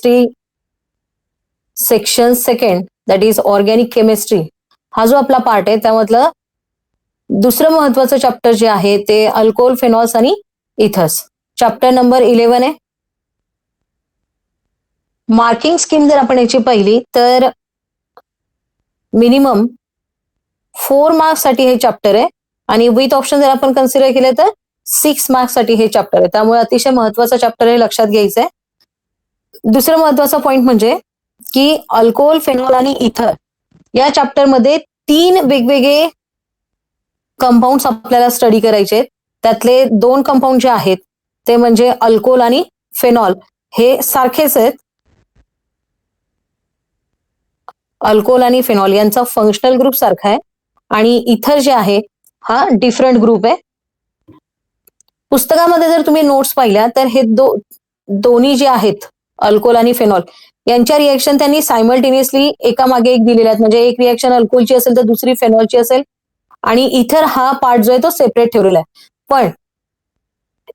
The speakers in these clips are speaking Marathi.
Chemistry section second, that is organic chemistry, हा जो आपला पार्ट आहे त्यामधलं दुसरं महत्वाचं चॅप्टर जे आहे ते अल्कोहोल, फेनॉल्स आणि इथर्स. चॅप्टर नंबर 11 आहे. मार्किंग स्कीम जर आपण याची पाहिली तर मिनिमम 4 मार्क्स साठी हे चॅप्टर आहे आणि विथ ऑप्शन जर आपण कन्सिडर केले तर 6 मार्क्स साठी हे चॅप्टर आहे. त्यामुळे अतिशय महत्वाचं चॅप्टर हे लक्षात घ्यायचं आहे. दुसरं महत्वाचा पॉइंट म्हणजे की अल्कोहोल, फेनॉल आणि इथर या चॅप्टरमध्ये 3 वेगवेगळे कंपाऊंड आपल्याला स्टडी करायचे. त्यातले 2 कंपाऊंड जे आहेत ते म्हणजे अल्कोहोल आणि फेनॉल हे सारखेच आहेत. अल्कोहोल आणि फेनॉल यांचा फंक्शनल ग्रुप सारखा आहे आणि इथर जे आहे हा डिफरंट ग्रुप आहे. पुस्तकामध्ये जर तुम्ही नोट्स पाहिल्या तर हे दोन्ही जे आहेत अल्कोहोल आणि फेनॉल यांच्या रिएक्शन त्यांनी सायमल्टेनियसली एकामागे एक दिलेल्या आहेत. म्हणजे एक रिएक्शन अल्कोहोलची असेल तर दुसरी फेनॉलची असेल आणि इथर हा पार्ट जो आहे तो सेपरेट ठेवलेला आहे. पण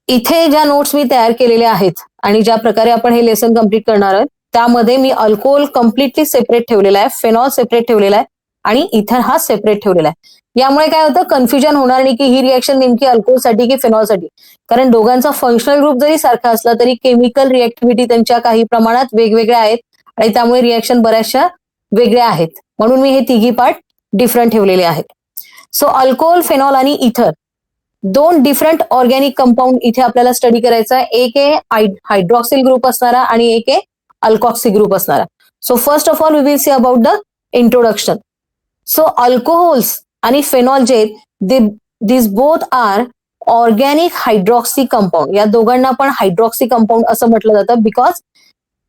इथे ज्या नोट्स मी तयार केलेल्या आहेत आणि ज्या प्रकारे आपण हे लेसन कम्प्लीट करणार आहोत त्यामध्ये मी अल्कोहोल कम्प्लिटली सेपरेट ठेवलेला आहे, फेनॉल सेपरेट ठेवलेला आहे आणि इथर हा सेपरेट ठेवलेला आहे. यामुळे काय होतं, कन्फ्युजन होणार नाही की ही रिएक्शन नेमकी अल्कोहोलसाठी की फेनॉलसाठी. कारण दोघांचा फंक्शनल ग्रुप जरी सारखा असला तरी केमिकल रिएक्टिव्हिटी त्यांच्या काही प्रमाणात वेगवेगळ्या आहेत आणि त्यामुळे रिएक्शन बऱ्याचशा वेगळ्या आहेत. म्हणून मी हे तिघी पार्ट डिफरंट ठेवलेले आहेत. सो अल्कोहोल, फेनॉल आणि इथर 2 डिफरंट ऑर्गॅनिक कंपाऊंड इथे आपल्याला स्टडी करायचा आहे. एक आहे हायड्रॉक्सिल ग्रुप असणारा आणि एक आहे अल्कॉक्सी ग्रुप असणारा. So first of all we will see about the introduction. So alcohols आणि फेनॉल जे this both are organic hydroxy compound. या दोघांना पण हायड्रॉक्सी कंपाऊंड असं म्हटलं जातं because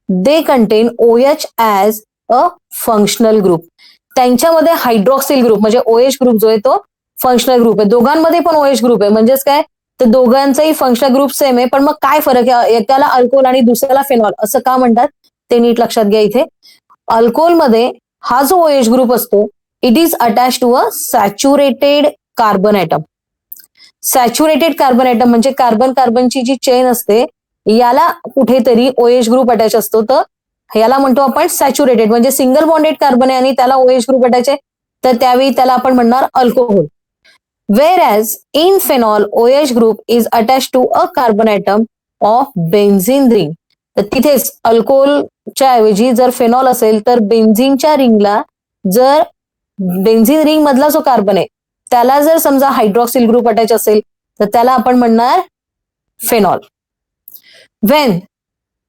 they contain OH as a functional group. त्यांच्यामध्ये हायड्रॉक्सिल ग्रुप म्हणजे OH ग्रुप जो आहे तो फंक्शनल ग्रुप आहे. दोघांमध्ये पण OH ग्रुप आहे. म्हणजेच काय, तर दोघांचाही फंक्शनल ग्रुप सेम आहे. पण मग काय फरक आहे, एकाला अल्कोहोल आणि दुसऱ्याला फेनॉल असं का म्हणतात ते नीट लक्षात घ्या. इथे अल्कोहोलमध्ये हा जो OH ग्रुप असतो it is attach to a saturated carbon atom. Saturated carbon atom म्हणजे कार्बन कार्बनची जी चेन असते याला कुठेतरी OH ग्रुप अटॅच असतो. तर याला म्हणतो आपण सॅच्युरेटेड, म्हणजे सिंगल बॉन्डेड कार्बन आहे आणि त्याला OH ग्रुप अटॅच आहे, तर त्यावेळी त्याला आपण म्हणणार alcohol. Whereas in phenol, OH group is attached to a carbon atom of benzene ring. तर तिथेच अल्कोहोलच्या ऐवजी जर फेनॉल असेल तर बेन्झिनच्या रिंगला, जर बेन्झिन रिंग मधला जो कार्बन आहे त्याला जर समजा हायड्रॉक्सिल ग्रुप अटॅच असेल तर त्याला आपण म्हणणार phenol. When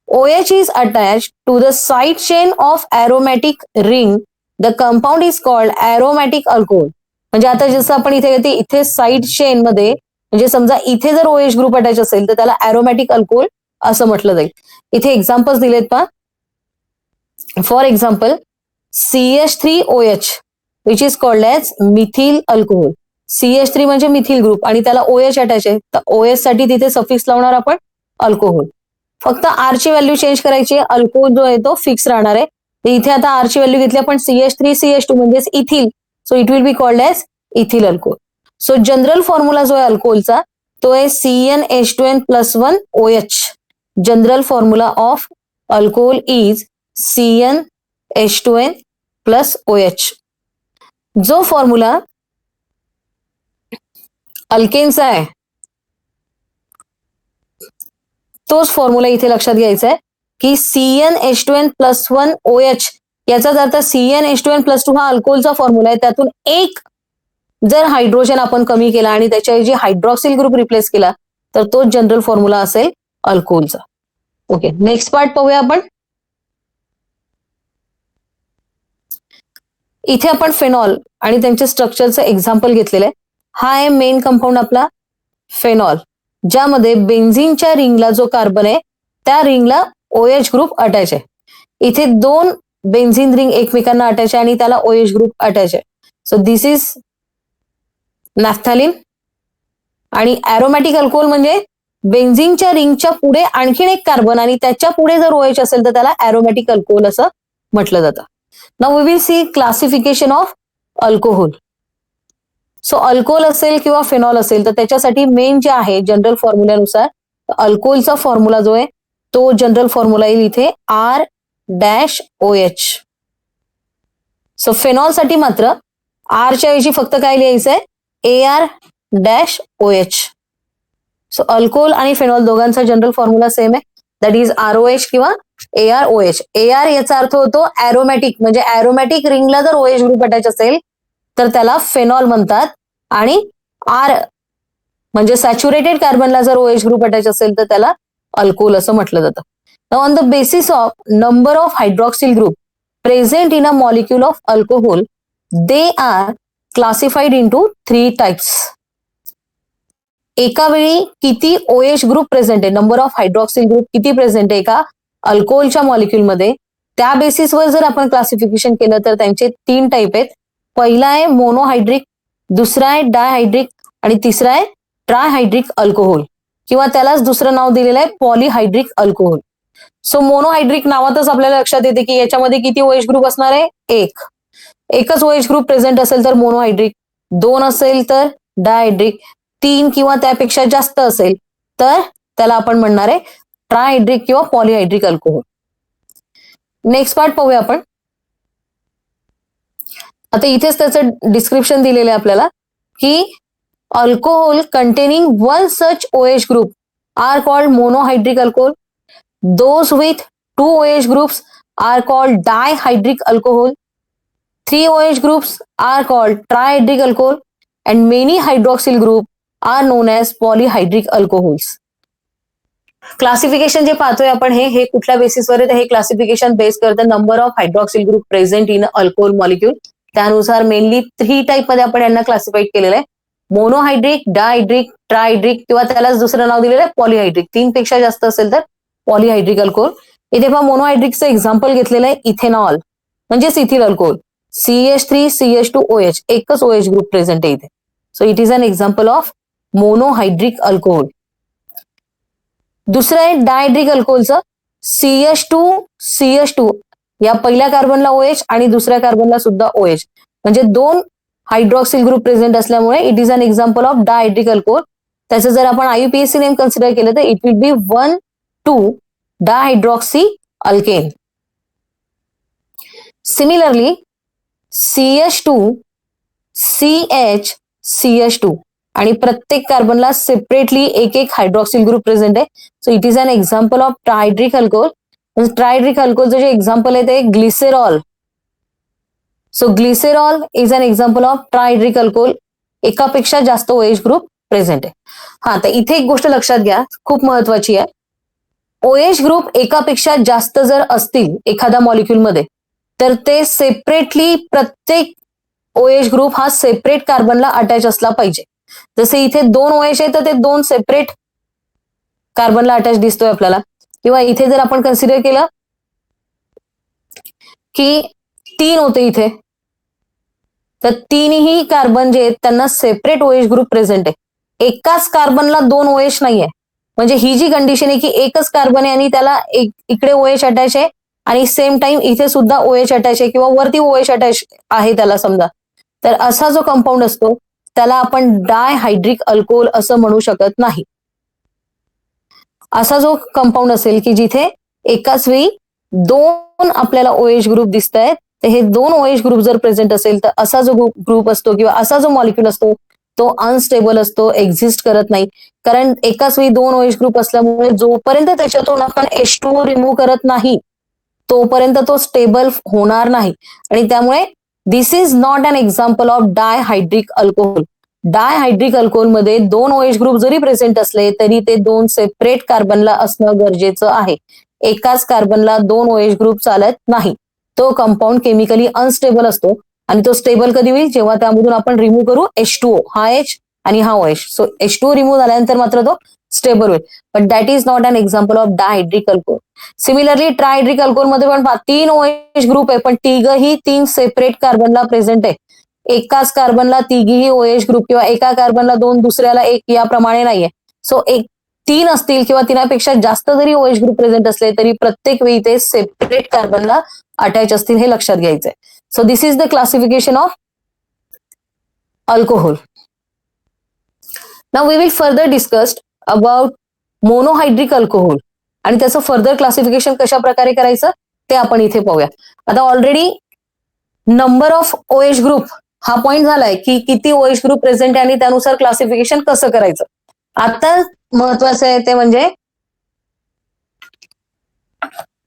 OH is attached to the side chain of aromatic ring, the compound is called aromatic alcohol. म्हणजे आता जसं आपण इथे साईड चेन मध्ये, म्हणजे समजा इथे जर OH ग्रुप अटॅच असेल तर त्याला अरोमॅटिक अल्कोहोल असं म्हटलं जाईल. इथे एक्झाम्पल्स दिलेत पहा. For example CH3OH which is called as methyl alcohol. CH3 म्हणजे मिथिल ग्रुप आणि त्याला OH अटॅच आहे, तर OH साठी तिथे सफिक्स लावणार आपण अल्कोहोल. फक्त R ची व्हॅल्यू चेंज करायची, अल्कोहोल जो आहे तो फिक्स राहणार आहे. तर इथे आता R ची व्हॅल्यू घेतली आपण CH3CH2 म्हणजेच ethyl, so it will be called as ethyl alcohol. So general formula जो आहे अल्कोहोलचा तो आहे CnH2n+1OH. General formula of alcohol is CnH2n+OH. जो फॉर्म्युला अल्केनचा आहे तोच फॉर्म्युला इथे लक्षात घ्यायचा आहे की CnH2n+1OH. याचाच अर्थ CnH2n+2 हा अल्कोहोलचा फॉर्म्युला आहे. त्यातून एक जर हायड्रोजन आपण कमी केला आणि त्याच्याऐवजी हायड्रॉक्सिल ग्रुप रिप्लेस केला तर तो जनरल फॉर्म्युला असेल अल्कोहोलचा. ओके, नेक्स्ट पार्ट पाहूया आपण. इथे आपण फेनॉल आणि त्यांच्या स्ट्रक्चरचं एक्झाम्पल घेतलेलं आहे. हा आहे मेन कंपाऊंड आपला फेनॉल, ज्यामध्ये बेन्झिनच्या रिंगला जो कार्बन आहे त्या रिंगला OH ग्रुप अटॅच आहे. इथे 2 बेन्झिन रिंग एकमेकांना अटॅच आहे आणि त्याला OH ग्रुप अटॅच आहे. So this is naphthalene. आणि ॲरोमॅटिक अल्कोहोल म्हणजे बेन्झिनच्या रिंगच्या पुढे आणखीन एक कार्बन आणि त्याच्या पुढे जर OH असेल तर त्याला ॲरोमॅटिक अल्कोहोल असं म्हटलं जातं. Now we will see classification of alcohol. So alcohol असेल किंवा फेनॉल असेल तर त्याच्यासाठी मेन जे आहे जनरल फॉर्म्युल्यानुसार अल्कोहोलचा फॉर्म्युला जो आहे तो जनरल फॉर्म्युला येईल इथे dash O H. So phenol साठी मात्र आरच्या ऐवजी फक्त काय लिहायचंय, AR dash O H. So alcohol आणि फेनॉल दोघांचा जनरल फॉर्म्युला सेम आहे, दॅट इज ROH किंवा AROH. AR याचा अर्थ होतो ॲरोमॅटिक, म्हणजे ॲरोमॅटिक रिंगला जर OH ग्रुप अटॅच असेल तर त्याला फेनॉल म्हणतात, आणि आर म्हणजे सॅच्युरेटेड कार्बनला जर OH ग्रुप अटॅच असेल तर त्याला अल्कोहोल असं म्हटलं जातं. On the basis of number of hydroxyl group present in a molecule of alcohol, they are classified into 3 types. एका वेळी किती OH ग्रुप प्रेझेंट आहे, नंबर ऑफ हायड्रॉक्सिल ग्रुप किती प्रेझेंट आहे एका अल्कोहोलच्या मॉलिक्यूलमध्ये, त्या बेसिसवर जर आपण क्लासिफिकेशन केलं तर त्यांचे 3 टाईप आहेत. पहिला आहे मोनोहायड्रिक, दुसरा आहे डायहायड्रिक, आणि तिसरा आहे ट्रायहायड्रिक अल्कोहोल, किंवा त्यालाच दुसरं नाव दिलेलं आहे पॉलिहायड्रिक अल्कोहोल. सो मोनोहायड्रिक नावातच आपल्याला लक्षात येते की याच्यामध्ये किती OH ग्रुप असणार आहे, एकच OH ग्रुप प्रेझेंट असेल तर मोनोहायड्रिक, 2 असेल तर डायहायड्रिक, 3 किंवा त्यापेक्षा जास्त असेल तर त्याला आपण म्हणणार आहे ट्रायहायड्रिक किंवा पॉलिहायड्रिक अल्कोहोल. नेक्स्ट पार्ट पाहूया आपण. आता इथेच त्याचं डिस्क्रिप्शन दिलेलं आहे आपल्याला की alcohol containing one such OH group are called monohydric alcohol. Those with 2 OH groups are called dihydric alcohol. 3 OH groups are called trihydric alcohol, and many hydroxyl group are known as polyhydric alcohols. Classification जे पाहतोय आपण हे कुठल्या बेसिसवर आहे, हे क्लासिफिकेशन बेस करतं number of hydroxyl group present in alcohol molecule. त्यानुसार मेनली 3 टाईप मध्ये आपण यांना क्लासिफाईड केलेलं आहे, मोनोहायड्रिक, डायहायड्रिक, ट्रायहायड्रिक, किंवा त्यालाच दुसरं नाव दिलेलं आहे पॉलिहायड्रिक. 3 पेक्षा जास्त असेल तर पॉलिहायड्रिक अल्कोहोल. इथे पहा मोनोहायड्रिकचं एक्झाम्पल घेतलेलं आहे इथेनॉल, म्हणजेच इथिल अल्कोहोल, CH3CH2OH, एकच OH ग्रुप प्रेझेंट आहे इथे. So it is an example of monohydric alcohol. दुसरं आहे डायहायड्रिक अल्कोहोलचं, CH2CH2 या पहिल्या कार्बनला OH आणि दुसऱ्या कार्बनला सुद्धा OH, म्हणजे 2 हायड्रॉक्सिल ग्रुप प्रेझेंट असल्यामुळे it is an example of dihydric alcohol. त्याचं जर आपण IUPAC नेम कन्सिडर केलं तर it will be 1,2 dihydroxy alkane. Similarly, CH2, CH, CH2 आणि प्रत्येक कार्बनला सेपरेटली एक हायड्रॉक्सिल ग्रुप प्रेझेंट आहे. So it is an example of trihydric alcohol. Trihydric अल्कोहोलचं जे एक्झाम्पल आहे ते glycerol. So glycerol is an example of trihydric alcohol, एकापेक्षा जास्त OH ग्रुप प्रेझेंट आहे. हा, तर इथे एक गोष्ट लक्षात घ्या, खूप महत्वाची आहे. OH ग्रुप एकापेक्षा जास्त जर असतील एखाद्या मॉलिक्यूलमध्ये तर ते सेपरेटली प्रत्येक OH ग्रुप हा सेपरेट कार्बनला अटॅच असला पाहिजे. जसे इथे 2 OH आहे तर ते 2 सेपरेट कार्बनला अटॅच दिसतोय आपल्याला, किंवा इथे जर आपण कन्सिडर केलं की 3 होते इथे, तर 3ही कार्बन जे आहेत त्यांना सेपरेट OH ग्रुप प्रेझेंट आहे. एकाच कार्बनला 2 OH नाहीये, म्हणजे ही जी कंडिशन आहे की एकच कार्बन आहे आणि त्याला इकडे OH अटॅच आहे आणि सेम टाइम इथे सुद्धा OH अटॅच आहे किंवा वरती OH अटॅच आहे त्याला समजा, तर असा जो कंपाऊंड असतो त्याला आपण डायहायड्रिक अल्कोहोल असं म्हणू शकत नाही. असा जो कंपाऊंड असेल की जिथे एकाच वेळी 2 आपल्याला OH ग्रुप दिसत आहेत, तर हे 2 OH ग्रुप जर प्रेझेंट असेल तर असा जो ग्रुप असतो किंवा असा जो मॉलिक्यूल असतो तो अनस्टेबल असतो, एक्झिस्ट करत नाही. कारण एकाच वेळी 2 OH ग्रुप असल्यामुळे जोपर्यंत त्याच्यातून आपण H2O रिमूव्ह करत नाही तोपर्यंत तो स्टेबल होणार नाही, आणि त्यामुळे this is not an example of dihydric alcohol. Dihydric अल्कोहोलमध्ये 2 OH ग्रुप जरी प्रेझेंट असले तरी ते 2 सेपरेट कार्बनला असणं गरजेचं आहे. एकाच कार्बनला 2 OH ग्रुप चालत नाही. तो कंपाऊंड केमिकली अनस्टेबल असतो, आणि तो स्टेबल कधी होईल, जेव्हा त्यामधून आपण रिमूव्ह करू H2O, हा H आणि हा OH. सो H2O रिमूव्ह झाल्यानंतर मात्र तो स्टेबल होईल, but that is not an example of dihydric alcohol. Similarly trihydric alcohol मध्ये पण 3 OH ग्रुप आहे, पण तिघही 3 सेपरेट कार्बनला प्रेझेंट आहे. एकाच कार्बनला तिघीही OH ग्रुप किंवा एका कार्बनला 2 दुसऱ्याला 1 याप्रमाणे नाहीये. सो 3 असतील किंवा 3पेक्षा जास्त जरी OH ग्रुप प्रेझेंट असले तरी प्रत्येक वेळी ते सेपरेट कार्बनला अटॅच असतील, हे लक्षात घ्यायचंय. So this is the classification of alcohol. Now we will further discussed about monohydric alcohol आणि त्याचं फर्दर क्लासिफिकेशन कशा प्रकारे करायचं ते आपण इथे पाहूया. आता already number of OH group हा पॉइंट झालाय की किती ओएच ग्रुप प्रेझेंट आहे आणि त्यानुसार क्लासिफिकेशन कसं करायचं. आता महत्वाचं आहे ते म्हणजे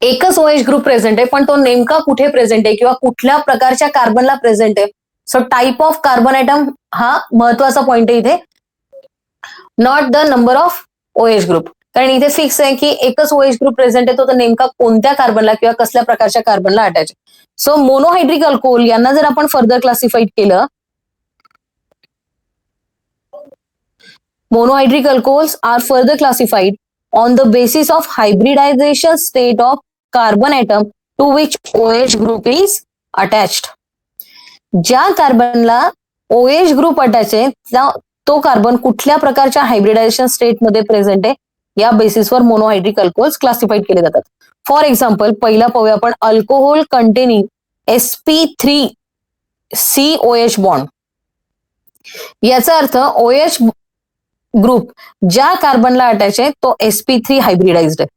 एकच ओएच ग्रुप प्रेझेंट आहे, पण तो नेमका कुठे प्रेझेंट आहे किंवा कुठल्या प्रकारच्या कार्बनला प्रेझेंट आहे. So type of carbon item हा महत्वाचा पॉइंट आहे इथे, not the number of OH group. कारण इथे फिक्स आहे की एकच ओएच ग्रुप प्रेझेंट आहे, तो तर नेमका कोणत्या कार्बनला किंवा कसल्या प्रकारच्या कार्बनला अटॅच. सो मोनोहायड्रिक अल्कोहोल यांना जर आपण फर्दर क्लासिफाईड केलं, monohydric alcohols are further classified on the basis of hybridization state of carbon atom to which OH group is attached. ज्या कार्बनला OH ग्रुप अटॅच आहे तो कार्बन कुठल्या प्रकारच्या हायब्रिडायझेशन स्टेटमध्ये प्रेझेंट आहे या बेसिसवर मोनोहायड्रिक अल्कोहोल्स क्लासिफाईड केले जातात. फॉर एक्झाम्पल पहिला पाहूया आपण अल्कोहोल कंटेनिंग sp3COH बॉन्ड. याचा अर्थ OH ग्रुप ज्या कार्बनला अटॅच आहे तो sp3 हायब्रिडाइज्ड आहे,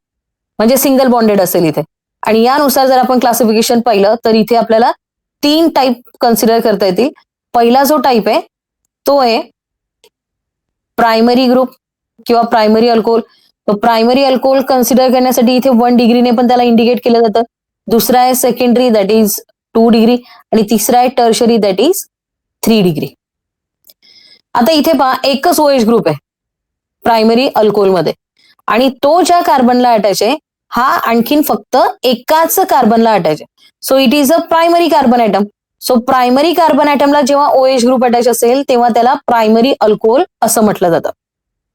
म्हणजे सिंगल बॉन्डेड असेल इथे. आणि यानुसार जर आपण क्लासिफिकेशन पाहिलं तर इथे आपल्याला 3 टाईप कन्सिडर करता येतील. पहिला जो टाईप आहे तो आहे प्रायमरी ग्रुप किंवा प्रायमरी अल्कोहोल. तो प्रायमरी अल्कोहोल कन्सिडर करण्यासाठी इथे 1 डिग्रीने पण त्याला इंडिकेट केलं जातं. दुसरा आहे सेकंडरी, दॅट इज 2 डिग्री, आणि तिसरा आहे टर्शरी, दॅट इज 3 डिग्री. आता इथे पहा एकच ओएच ग्रुप आहे प्रायमरी अल्कोहोलमध्ये, आणि तो ज्या कार्बनला अटॅच आहे हा आणखीन फक्त एकाच कार्बनला अटॅच आहे. So it is a primary carbon atom. So primary carbon आयटमला जेव्हा ओएच ग्रुप अटॅच असेल तेव्हा त्याला प्रायमरी अल्कोहोल असं म्हटलं जातं.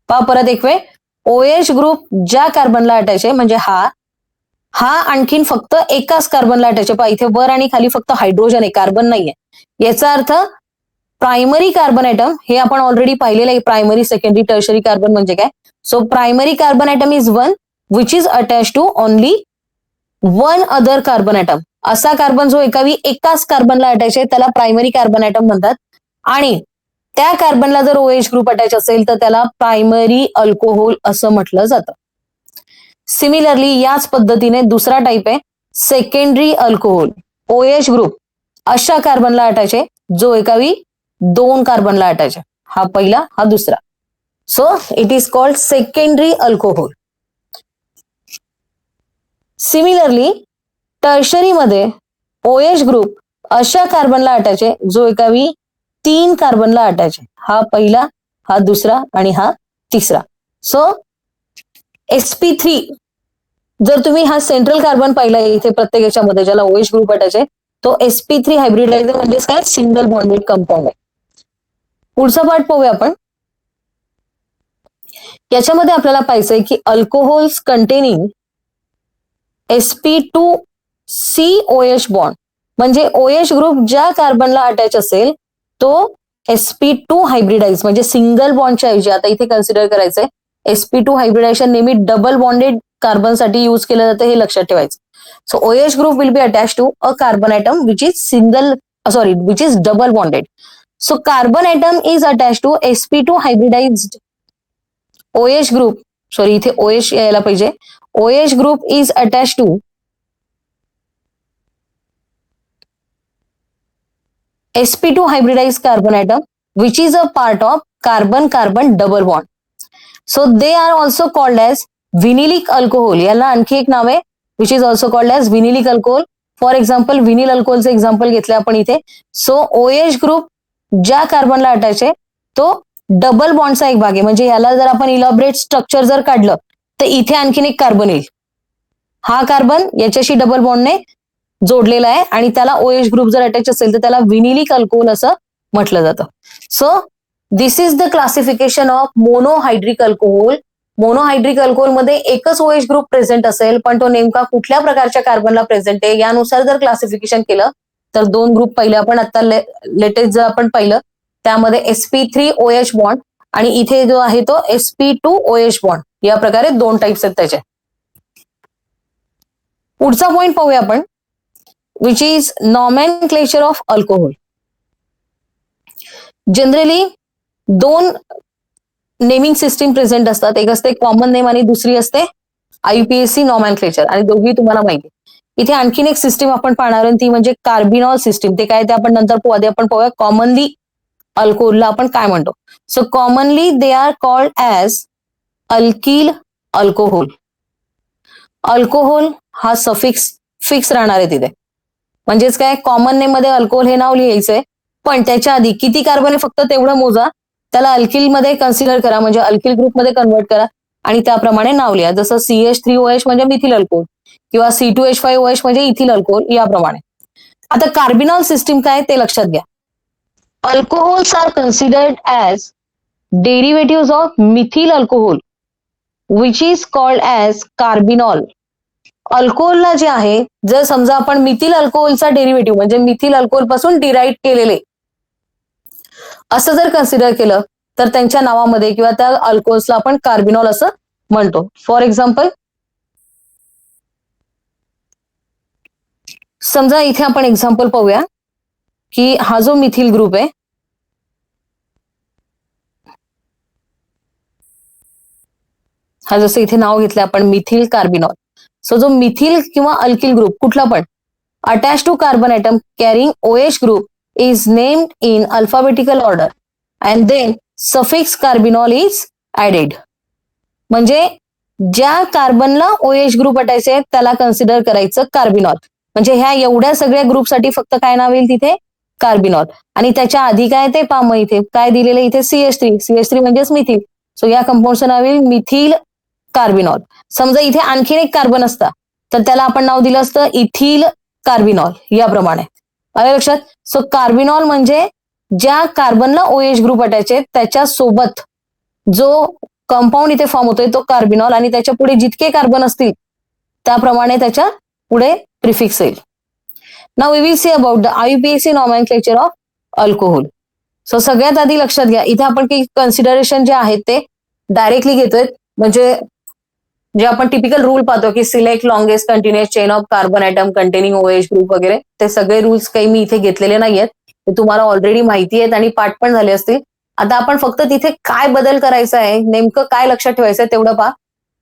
पहा परत एक वेळ, ओएच ग्रुप ज्या कार्बनला अटॅच आहे म्हणजे हा आणखीन फक्त एकाच कार्बनला अटॅच आहे. पहा इथे वर आणि खाली फक्त हायड्रोजन आहे, कार्बन नाहीये. याचा अर्थ प्रायमरी कार्बन आयटम हे आपण ऑलरेडी पाहिलेलं आहे, प्रायमरी सेकंडरी टर्शरी कार्बन म्हणजे काय. So primary carbon atom is one which is attach to only one other carbon atom. असा कार्बन जो एकाच कार्बनला अटॅच आहे त्याला प्रायमरी कार्बन आयटम म्हणतात, आणि त्या कार्बनला जर ओएच ग्रुप अटॅच असेल तर त्याला प्रायमरी अल्कोहोल असं म्हटलं जातं. सिमिलरली याच पद्धतीने दुसरा टाईप आहे सेकंडरी अल्कोहोल. ओएच ग्रुप अशा कार्बनला अटॅच आहे जो 2 कार्बनला अटॅच आहे. हा पहिला, हा दुसरा. So it is called secondary alcohol. Similarly tertiary मध्ये ओएच ग्रुप अशा कार्बनला अटॅच आहे जो 3 कार्बनला अटॅच आहे. हा पहिला, हा दुसरा आणि हा तिसरा. सो sp3 जर तुम्ही हा सेंट्रल कार्बन पाहिला इथे प्रत्येक याच्यामध्ये ज्याला ओएच ग्रुप अटॅच आहे तो sp3 हायब्रिडाइज म्हणजे काय, सिंगल बॉन्डेड कंपाऊंड आहे. पुढचा पार्ट पाहूया आपण. याच्यामध्ये आपल्याला पाहिजे की अल्कोहोल्स कंटेनिंग sp2COH बॉन्ड म्हणजे ओएच ग्रुप ज्या कार्बनला अटॅच असेल तो sp2 हायब्रिडाइज म्हणजे सिंगल बॉन्डच्या ऐवजी आता इथे कन्सिडर करायचंय sp2 हायब्रिडायझेशन नेहमी डबल बॉन्डेड कार्बनसाठी यूज केलं जातं, हे लक्षात ठेवायचं. So OH group will be attached to a carbon atom which is double bonded. So carbon atom is attached to sp2 hybridized OH group. इथे OH यायला पाहिजे. OH group is attached to sp2 hybridized carbon atom which is a part of carbon-carbon double bond. So they are also called as vinylic alcohol. याला आणखी एक नाव आहे which is also called as vinylic alcohol. For example vinyl अल्कोहोलचं एक्झाम्पल घेतलं आपण इथे. सो OH ग्रुप ज्या कार्बनला अटॅच आहे तो डबल बॉन्डचा एक भाग आहे, म्हणजे याला जर आपण इलॉबरेट स्ट्रक्चर जर काढलं तर इथे आणखीन एक कार्बन येईल. हा कार्बन याच्याशी डबल बॉन्डने जोडलेला आहे आणि त्याला OH ग्रुप जर अटॅच असेल तर त्याला विनिलिक अल्कोहोल असं म्हटलं जातं. So this is the classification of monohydric alcohol. Monohydric alcohol मध्ये एकच OH ग्रुप प्रेझेंट असेल पण तो नेमका कुठल्या प्रकारच्या कार्बनला प्रेझेंट आहे यानुसार जर क्लासिफिकेशन केलं तर 2 ग्रुप पहिले आपण आता लेटेस्ट जर आपण पाहिलं त्यामध्ये sp3OH बॉन्ड आणि इथे जो आहे तो sp2OH बॉन्ड, या प्रकारे 2 टाइप्स आहेत त्याचे. पुढचा पॉइंट पाहूया आपण which is nomenclature of alcohol. Generally 2 naming system present असतात, एक असते कॉमन नेम आणि दुसरी असते IUPAC नॉमेनक्लेचर, आणि दोघी तुम्हाला माहिती. इथे आणखीन एक सिस्टीम आपण पाहणार आहोत, ती म्हणजे कार्बिनॉल सिस्टीम. ते काय ते आपण नंतर आधी आपण पाहूया. कॉमनली अल्कोहोलला आपण काय म्हणतो. So commonly they are called as alkyl alcohol. Alcohol हा सफिक्स फिक्स राहणार आहे तिथे. म्हणजेच काय, कॉमन नेम मध्ये अल्कोहोल हे नाव लिहायचंय, पण त्याच्या आधी किती कार्बन आहे फक्त तेवढं मोजा, त्याला अल्किल मध्ये कन्सिडर करा, म्हणजे अल्किल ग्रुपमध्ये कन्वर्ट करा आणि त्याप्रमाणे नाव लिहा. जसं CH3OH म्हणजे मिथिल अल्कोहोल किंवा C2H5OH म्हणजे इथिल अल्कोहोल याप्रमाणे. आता कार्बिनॉल सिस्टीम काय ते लक्षात घ्या. Alcohols are considered as derivative of methyl alcohol which is called as carbinol. अल्कोहोलला जे आहे, जर समजा आपण मिथिल अल्कोहोलचा डेरिव्हेटिव्ह म्हणजे मिथिल अल्कोहोल पासून डिराईव्ह केलेले असं जर कन्सिडर केलं तर त्यांच्या नावामध्ये किंवा त्या अल्कोहोल्सला आपण कार्बिनॉल असं म्हणतो. फॉर एक्झाम्पल, समजा इथे आपण एक्झाम्पल पाहूया की हा जो मिथिल ग्रुप आहे, हा जसं इथे नाव घेतलं आपण मिथिल कार्बिनॉल. सो जो मिथिल किंवा अल्किल ग्रुप कुठला पण attach to carbon atom carrying OH group is named in alphabetical order and then suffix carbinol is added. म्हणजे ज्या कार्बनला OH ग्रुप अटायचे त्याला कन्सिडर करायचं कार्बिनॉल. म्हणजे ह्या एवढ्या सगळ्या ग्रुपसाठी फक्त काय नाव येईल तिथे, कार्बिनॉल. आणि त्याच्या आधी काय ते पहा, मग इथे काय दिलेलं इथे CH3 म्हणजेच मिथिल. सो या कंपाऊंडचं नाव येईल मिथिल कार्बिनॉल. समजा इथे आणखीन एक कार्बन असता तर त्याला आपण नाव दिलं असतं इथिल कार्बिनॉल याप्रमाणे. आलं लक्षात. सो कार्बिनॉल म्हणजे ज्या कार्बनला OH ग्रुप अटायचे त्याच्या सोबत जो कंपाऊंड इथे फॉर्म होतोय तो कार्बिनॉल, आणि त्याच्या पुढे जितके कार्बन असतील त्याप्रमाणे त्याच्या पुढे प्रिफिक्स येईल. Now we will see about the IUPAC nomenclature of alcohol. So सगळ्यात आधी लक्षात घ्या, इथे आपण काही कन्सिडरेशन जे आहेत ते डायरेक्टली घेतोय. म्हणजे जे आपण टिपिकल रूल पाहतो की select longest continuous chain of carbon atom containing OH group वगैरे, ते सगळे रूल्स काही मी इथे घेतलेले नाहीयेत, ते तुम्हाला ऑलरेडी माहिती आहेत आणि पाठ पण झाले असतील. आता आपण फक्त तिथे काय बदल करायचा आहे, नेमकं काय लक्षात ठेवायचं आहे तेवढं पहा.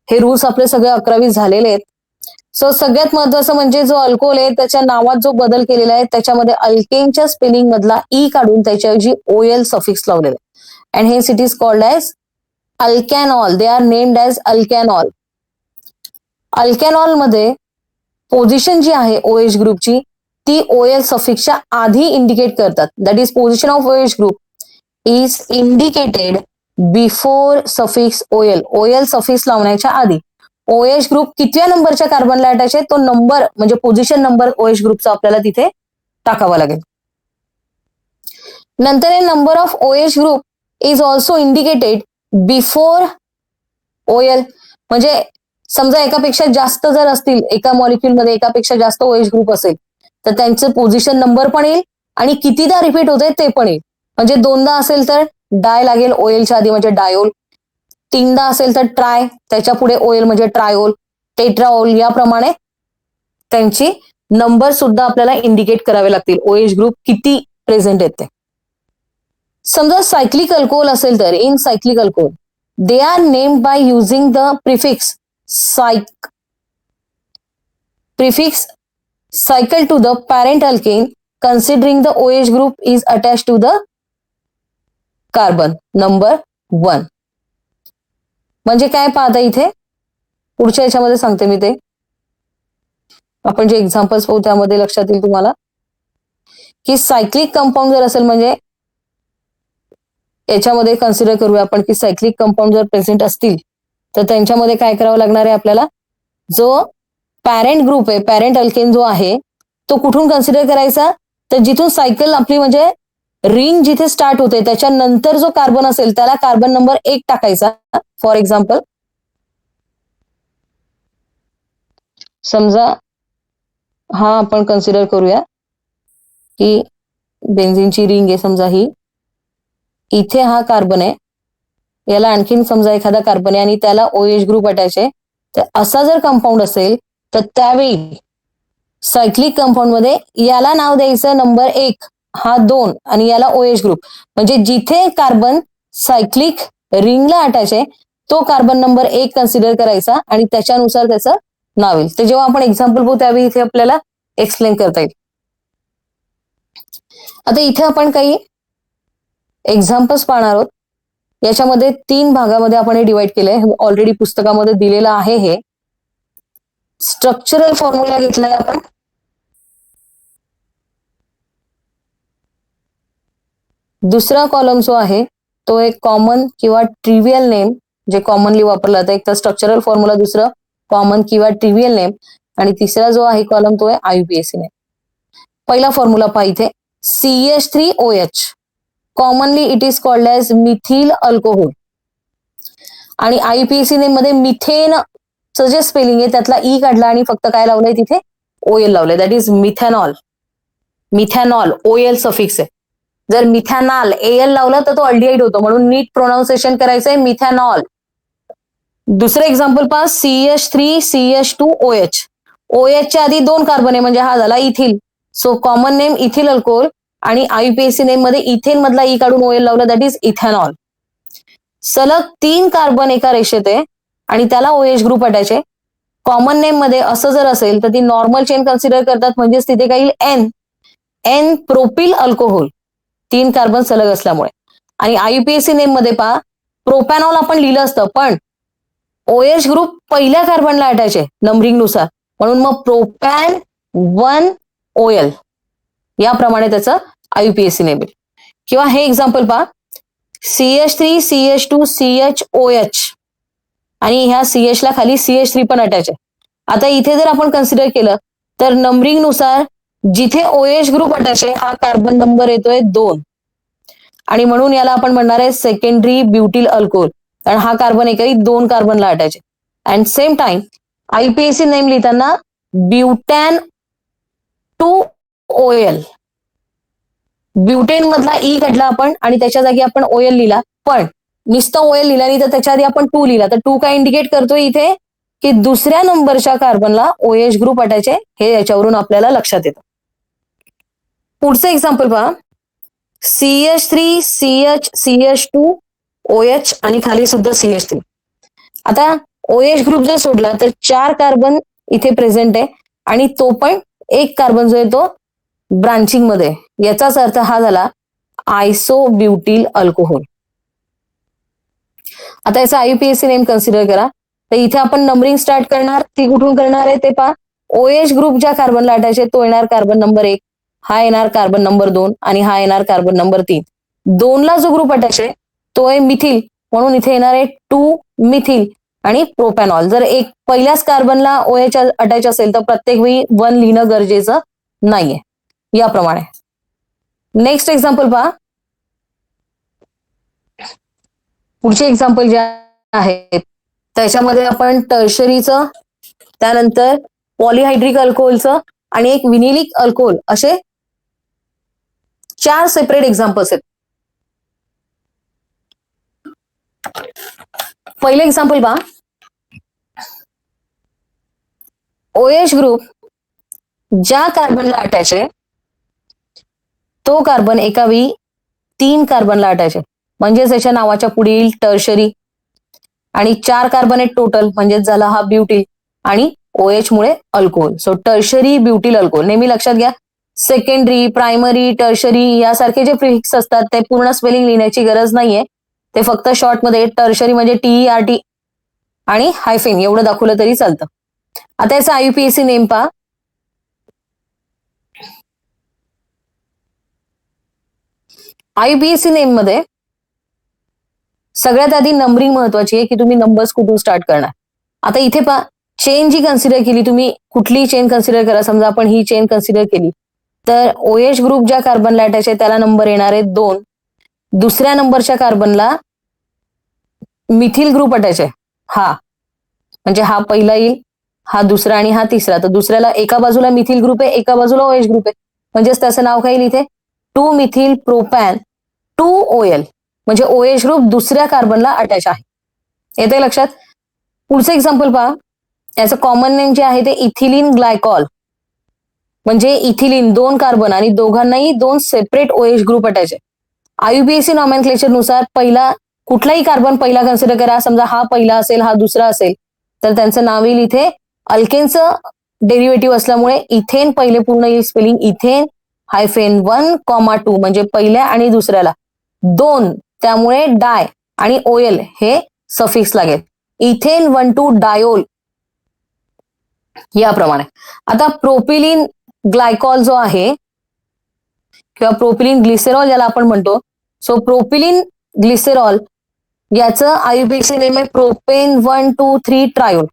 हे रूल्स आपले सगळे 11-20 झालेले आहेत. सो सगळ्यात महत्वाचं म्हणजे जो अल्कोहोल आहे त्याच्या नावात जो बदल केलेला आहे त्याच्यामध्ये अल्केनच्या स्पेलिंग मधला ई काढून त्याच्याऐवजी OL सफिक्स लावलेला आहे. And hence it is called as alkanol. They are named as alkanol. Alkanol मध्ये पोझिशन जी आहे OH ग्रुपची ती OL सफिक्सच्या आधी इंडिकेट करतात. That is position of OH group is indicated before suffix OL. OL suffix लावण्याच्या आधी OH ग्रुप कितव्या नंबरच्या कार्बनला अटॅच आहे तो नंबर म्हणजे पोझिशन नंबर OH ग्रुपचा आपल्याला तिथे टाकावा लागेल. नंतर हे number of OH group is also indicated before OL. म्हणजे समजा एकापेक्षा जास्त जर असतील एका मॉलिक्युल मध्ये, एकापेक्षा जास्त OH ग्रुप असेल तर त्यांचं पोझिशन नंबर पण येईल आणि कितीदा रिपीट होते ते पण येईल. म्हणजे 2दा असेल तर डाय लागेल OLच्या आधी म्हणजे डायोल, 3दा असेल तर ट्राय, त्याच्या पुढे OL म्हणजे ट्रायोल, टेट्राओल, याप्रमाणे त्यांची नंबर सुद्धा आपल्याला इंडिकेट करावे लागतील OH ग्रुप किती प्रेझेंट येते. समजा सायक्लिक अल्कोहोल असेल तर in cyclic alcohol they are named by using the prefix cycle to the parent alkane considering the OH group is attached to the carbon number 1. म्हणजे काय पाहता इथे पुढच्या याच्यामध्ये सांगते मी, ते आपण जे एक्झाम्पल्स पाहू त्यामध्ये लक्षात येईल तुम्हाला की सायक्लिक कंपाऊंड जर असेल म्हणजे याच्यामध्ये कन्सिडर करूया आपण की सायक्लिक कंपाऊंड जर प्रेझेंट असतील तर त्यांच्यामध्ये काय करावं लागणार आहे आपल्याला, जो पॅरेंट ग्रुप आहे, पॅरेंट अल्केन जो आहे तो कुठून कन्सिडर करायचा, तर जिथून सायकल आपली म्हणजे रिंग जिथे स्टार्ट होते त्याच्यानंतर जो कार्बन असेल त्याला कार्बन नंबर 1 टाकायचा. फॉर एक्झाम्पल, समजा हा आपण कन्सिडर करूया की बेन्झीनची रिंग आहे, समजा ही इथे हा कार्बन आहे, याला आणखीन समजा एखादा कार्बन आहे आणि त्याला OH ग्रुप अटॅच आहे. तर असा जर कंपाऊंड असेल तर त्यावेळी सायक्लिक कंपाऊंड मध्ये याला नाव द्यायचं नंबर 1, हा 2 आणि याला OH ग्रुप. म्हणजे जिथे कार्बन सायक्लिक रिंगला अटॅच आहे तो कार्बन नंबर 1 कन्सिडर करायचा आणि त्याच्यानुसार त्याचं नाव येईल. ते जेव्हा आपण एक्झाम्पल बघू त्यावेळी इथे आपल्याला एक्सप्लेन करता येईल. आता इथे आपण काही एक्झाम्पल्स पाहणार आहोत. याच्यामध्ये 3 भागामध्ये आपण हे डिवाइड केलंय. ऑलरेडी पुस्तकामध्ये दिलेलं आहे. हे स्ट्रक्चरल फॉर्म्युला घेतलाय आपण. दुसरा कॉलम जो आहे तो एक कॉमन किंवा ट्रिव्हियल नेम, जे कॉमनली वापरला जातं. एक तर स्ट्रक्चरल फॉर्म्युला, दुसरं कॉमन किंवा ट्रिव्हियल नेम, आणि तिसरा जो आहे कॉलम तो आहे आययुपीएसी नेम. पहिला फॉर्म्युला पहा इथे, CH3OH, commonly it is called as methyl alcohol. आणि आययुपीएसी नेम मध्ये मिथेन जे स्पेलिंग आहे त्यातला ई काढला आणि फक्त काय लावलंय तिथे, ओएल लावलंय. That is methanol. Methanol O L suffix आहे. जर मिथॅनॉल एल लावला तर तो अल्डिहाइड होतो, म्हणून नीट प्रोनाउन्सिएशन करायचंय मिथॅनॉल. दुसरं एक्झाम्पल पहा, CH3CH2OH. OH च्या आधी 2 कार्बन आहे म्हणजे हा झाला ethyl. So common name ethyl alcohol, आणि आययुपीएसी नेम मध्ये इथेन मधला ई काढून ओएल लावला, दॅट इज इथॅनॉल. सलग 3 कार्बन एका रेषेत आहे आणि त्याला ओएच ग्रुप अटॅच आहे. कॉमन नेम मध्ये असं जर असेल तर ती नॉर्मल चेन कन्सिडर करतात, म्हणजेच तिथे काही एन प्रोपिल अल्कोहोल, 3 कार्बन सलग असल्यामुळे. आणि आययुपीएसी नेम मध्ये पहा, प्रोपॅनॉल आपण लिहिलं असतं, पण ओएच ग्रुप पहिल्या कार्बनला अटॅच आहे नंबरिंग नुसार, म्हणून मग प्रोपॅन 1 ओएल याप्रमाणे त्याचं आययुपीएसी नेम. किंवा हे एक्झाम्पल पहा, CH3CH2CHOH, आणि ह्या CH ला खाली CH3 पण अटॅच आहे. आता इथे जर आपण कन्सिडर केलं तर नंबरिंग नुसार जिथे ओएच ग्रुप अटॅच आहे हा कार्बन नंबर येतोय 2, आणि म्हणून याला आपण म्हणणार आहे सेकंडरी ब्युटिल अल्कोहोल, कारण हा कार्बन एकही 2 कार्बनला अटॅच आहे. अँड सेम टाइम आययुपीएसी नेम लिहिताना ब्युटॅन 2 ओएल, ब्युटेन मधला ई काढला आपण आणि त्याच्या जागी आपण ओएल लिहिला, पण नुसतं ओएल लिहिला नाही तर त्याच्या आधी आपण 2 लिहिला, तर 2 काय इंडिकेट करतोय इथे की दुसऱ्या नंबरच्या कार्बनला ओएच ग्रुप अटॅच आहे, हे याच्यावरून आपल्याला लक्षात येतं. पुढचं एक्झाम्पल पहा, CH3CH2OH आणि खाली सुद्धा CH3. आता ओएच ग्रुप जर सोडला तर 4 कार्बन इथे प्रेझेंट आहे, आणि तो पण एक कार्बन जो आहे तो ब्रांचिंग मध्ये. याचाच अर्थ हा झाला आयसोब्युटिल अल्कोहोल. आता याचा आययुपीएसी नेम कन्सिडर करा. तर इथे आपण नंबरिंग स्टार्ट करणार, ती कुठून करणार आहे ते पहा. ओएच ग्रुप ज्या कार्बनला अटॅच आहे तो येणार कार्बन नंबर 1, हा येणार कार्बन नंबर 2, आणि हा येणार कार्बन नंबर 3. 2 ला जो ग्रुप अटॅच आहे तो आहे मिथिल, म्हणून इथे येणार आहे 2 मिथिल आणि प्रोपॅनॉल. जर एक पहिल्याच कार्बनला ओएच अटॅच असेल तर प्रत्येक वेळी 1 लिहिणं गरजेचं नाहीये. याप्रमाणे नेक्स्ट एक्झाम्पल पहा. पुढचे एक्झाम्पल जे आहेत त्याच्यामध्ये आपण टर्शरीचं, त्यानंतर पॉलिहायड्रिक अल्कोहोलचं आणि एक विनिलिक अल्कोहोल असे 4 सेपरेट एक्झाम्पल्स आहेत. पहिले एक्झाम्पल पहा, ओएच ग्रुप ज्या कार्बनला अटॅच आहे तो कार्बन एका वेळी 3 कार्बनला अटॅच आहे, म्हणजेच याच्या नावाच्या पुढे येईल टर्शरी, आणि 4 कार्बन आहेत टोटल, म्हणजेच झाला हा ब्युटिल, आणि ओएच मुळे अल्कोहोल. So tertiary butyl alcohol. नेहमी लक्षात घ्या, सेकंडरी, प्रायमरी, टर्शरी यासारखे जे प्रिफिक्स असतात ते पूर्ण स्पेलिंग लिहिण्याची गरज नाहीये, ते फक्त शॉर्ट मध्ये टर्शरी म्हणजे TERT आणि हायफेन एवढं दाखवलं तरी चालतं. आता याचा आययुपीएसी नेम पहा. आययुपीएसी नेम मध्ये सगळ्यात आधी नंबरिंग महत्वाची आहे की तुम्ही नंबर्स कुठून स्टार्ट करणार. आता इथे पहा, चेन जी कन्सिडर केली, तुम्ही कुठली चेन कन्सिडर करा, समजा आपण ही चेन कन्सिडर केली तर ओएच ग्रुप ज्या कार्बनला अटॅच आहे त्याला नंबर येणार आहे 2. दुसऱ्या नंबरच्या कार्बनला मिथिल ग्रुप अटॅच आहे, हा म्हणजे हा पहिला येईल, हा दुसरा आणि हा तिसरा. तर दुसऱ्याला एका बाजूला मिथिल ग्रुप आहे, एका बाजूला ओएच ग्रुप आहे, म्हणजेच त्याचं नाव काय येईल इथे 2 मिथिल प्रोपॅन 2 ओएल, म्हणजे ओएच ग्रुप दुसऱ्या कार्बनला अटॅच आहे. येते लक्षात. पुढचं एक्झाम्पल पहा, याचं कॉमन नेम जे आहे ते इथिलीन ग्लायकॉल, म्हणजे इथिलीन 2 कार्बन आणि दोघांनाही 2 सेपरेट ओएच ग्रुप अटॅच आहे. आययुपीएसी नॉमेनक्लेचर नुसार पहिला कुठलाही कार्बन पहिला कन्सिडर करा, समजा हा पहिला असेल, हा दुसरा असेल, तर त्यांचं नाव येईल इथे अल्केनचं डेरिव्हेटिव्ह असल्यामुळे इथेन पहिले पूर्ण येईल स्पेलिंग इथेन -1, 2 म्हणजे पहिल्या आणि दुसऱ्याला 2, त्यामुळे डाय आणि ओएल हे सफिक्स लागेल. इथेन 1,2 डायोल याप्रमाणे. आता प्रोपिलिन ग्लायकॉल जो आहे किंवा प्रोपिलिन ग्लिसेरॉल ज्याला आपण म्हणतो, सो प्रोपिलिन ग्लिसेरॉल याचं आयुर्वेदिक नेम आहे प्रोपेन 1,2,3 ट्रायोल.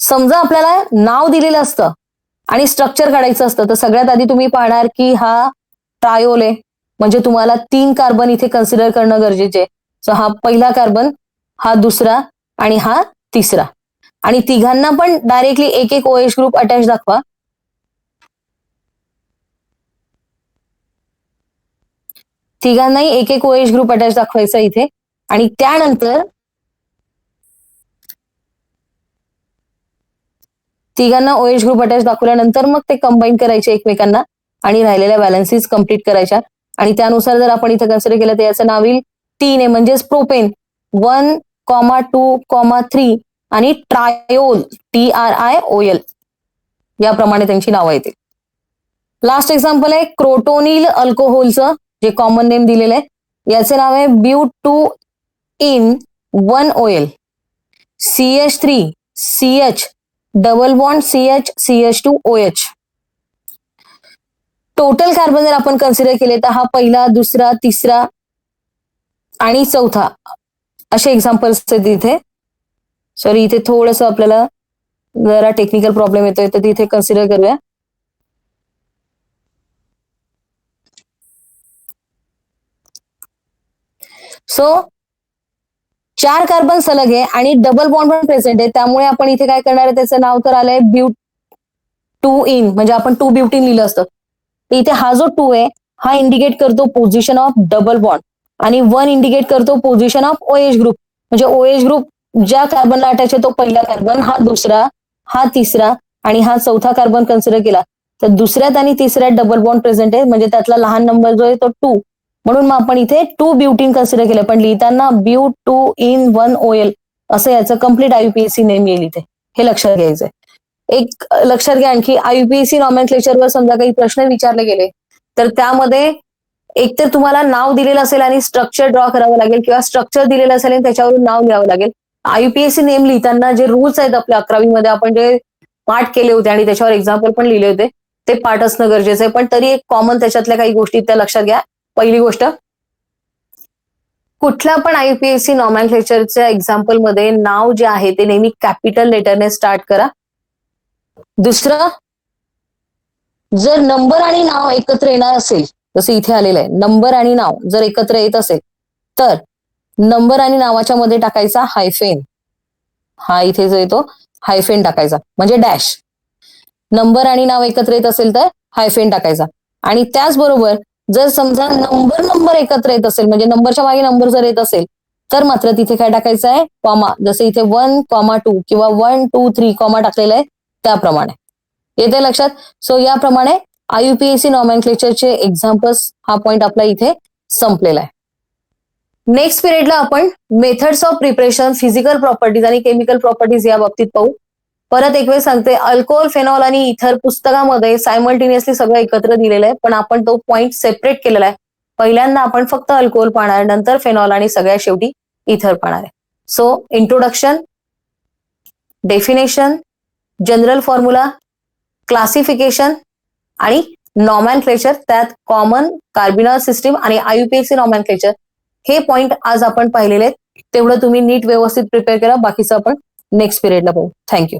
समजा आपल्याला नाव दिलेलं असतं आणि स्ट्रक्चर काढायचं असतं, तर सगळ्यात आधी तुम्ही पाहणार की हा ट्रायोल आहे, म्हणजे तुम्हाला 3 कार्बन इथे कन्सिडर करणं गरजेचे आहे. सो हा पहिला कार्बन, हा दुसरा आणि हा तिसरा, आणि तिघांना पण डायरेक्टली एक एक ओएच ग्रुप अटॅच दाखवा. तिघांनाही एक एक ओएच ग्रुप अटॅच दाखवायचा इथे, आणि त्यानंतर तिघांना ओएच ग्रुप अटॅच दाखवल्यानंतर मग ते कंबाईन करायचे एकमेकांना आणि राहिलेल्या बॅलन्सीज कम्प्लीट करायच्या. आणि त्यानुसार जर आपण इथे कन्सिडर केलं तर याचं नाव येईल टीन आहे, म्हणजेच प्रोपेन 1,2,3 आणि ट्रायोल TRIOL याप्रमाणे त्यांची नावं येतील. लास्ट एक्झाम्पल आहे क्रोटोनिल अल्कोहोलचं, जे कॉमन नेम दिलेलं आहे. याचे नाव आहे But2in1OL CH3CH double bond CH2OH. Total carbon जर आपण कन्सिडर केले तर हा पहिला, दुसरा, तिसरा आणि चौथा असे एक्झाम्पल्स आहेत इथे. सॉरी, इथे थोडंसं आपल्याला जरा टेक्निकल प्रॉब्लेम येतोय, तर तिथे कन्सिडर करूया. सो 4 कार्बन सलग आहे आणि डबल बॉन्ड पण प्रेझेंट आहे, त्यामुळे आपण इथे काय करणार आहे, त्याचं नाव तर आलंय ब्यूट2इन, म्हणजे आपण 2 ब्युटीन लिहिलं असतं. इथे हा जो 2 आहे हा इंडिकेट करतो पोझिशन ऑफ डबल बॉन्ड, आणि 1 इंडिकेट करतो पोझिशन ऑफ ओएच ग्रुप. म्हणजे ओएच ग्रुप ज्या कार्बनला अटॅच आहे तो पहिला कार्बन, हा दुसरा, हा तिसरा आणि हा चौथा कार्बन कन्सिडर केला तर दुसऱ्यात आणि तिसऱ्यात डबल बॉन्ड प्रेझेंट आहे, म्हणजे त्यातला लहान नंबर जो आहे तो 2, म्हणून मग आपण इथे 2 ब्युटीन कन्सिडर केलं. पण लिहिताना But2in1OL असं याचं कम्प्लीट IUPAC नेम येईल इथे, हे लक्षात घ्यायचंय. एक लक्षात घ्या आणखी, IUPAC नॉमेनक्लेचरवर समजा काही प्रश्न विचारले गेले तर त्यामध्ये एकतर तुम्हाला नाव दिलेलं असेल आणि स्ट्रक्चर ड्रॉ करावं लागेल, किंवा स्ट्रक्चर दिलेलं असेल आणि त्याच्यावरून नाव लिहावं लागेल. IUPAC नेम लिहिताना जे रूल्स आहेत आपल्या 11वी मध्ये आपण जे पाठ केले होते आणि त्याच्यावर एक्झाम्पल पण लिहिले होते, ते पाठ असणं गरजेचं आहे. पण तरी एक कॉमन त्याच्यातल्या काही गोष्टी त्या लक्षात घ्या. पहिली गोष्ट, कुठल्या पण IUPAC नॉमेनक्लेचरच्या एक्झाम्पल मध्ये नाव जे आहे ते नेहमी कॅपिटल लेटरने स्टार्ट करा. दुसरं, जर नंबर आणि नाव एकत्र येणार असेल, जसं इथे आलेलं आहे, नंबर आणि नाव जर एकत्र येत असेल तर नंबर आणि नावाच्या मध्ये टाकायचा हायफेन, हा इथे जो येतो हायफेन टाकायचा, म्हणजे डॅश. नंबर आणि नाव एकत्र येत असेल तर हायफेन टाकायचा. आणि त्याचबरोबर जर समजा नंबर एकत्र येत असेल, म्हणजे नंबरच्या मागे नंबर जर येत असेल तर मात्र तिथे काय टाकायचं आहे, कॉमा. जसं इथे 1,2 किंवा 1,2,3 कॉमा टाकलेला आहे त्याप्रमाणे. येते लक्षात? सो याप्रमाणे IUPAC नॉमेनक्लेचरचे एक्झाम्पल्स हा पॉइंट आपला इथे संपलेला आहे. नेक्स्ट पिरियडला आपण methods of preparation, physical properties आणि केमिकल प्रॉपर्टीज या बाबतीत पाहू. परत एक वेळ सांगते, अल्कोहोल, फेनॉल आणि इथर पुस्तकामध्ये सायमल्टेनियसली सगळं एकत्र दिलेलं आहे, पण आपण तो पॉइंट सेपरेट केलेला आहे. पहिल्यांदा आपण फक्त अल्कोहोल पाहणार, नंतर फेनॉल आणि सगळ्यात शेवटी इथर पाहणार आहे. So introduction, definition, general formula, classification आणि नॉमॅनक्लेचर, त्यात कॉमन, कार्बिनॉल सिस्टीम आणि IUPAC नॉमॅनक्लेचर, हे पॉइंट आज आपण पाहिलेले आहेत. तेवढं तुम्ही नीट व्यवस्थित प्रिपेअर करा. बाकीचं आपण नेक्स्ट पिरियडला पाहू. थँक्यू.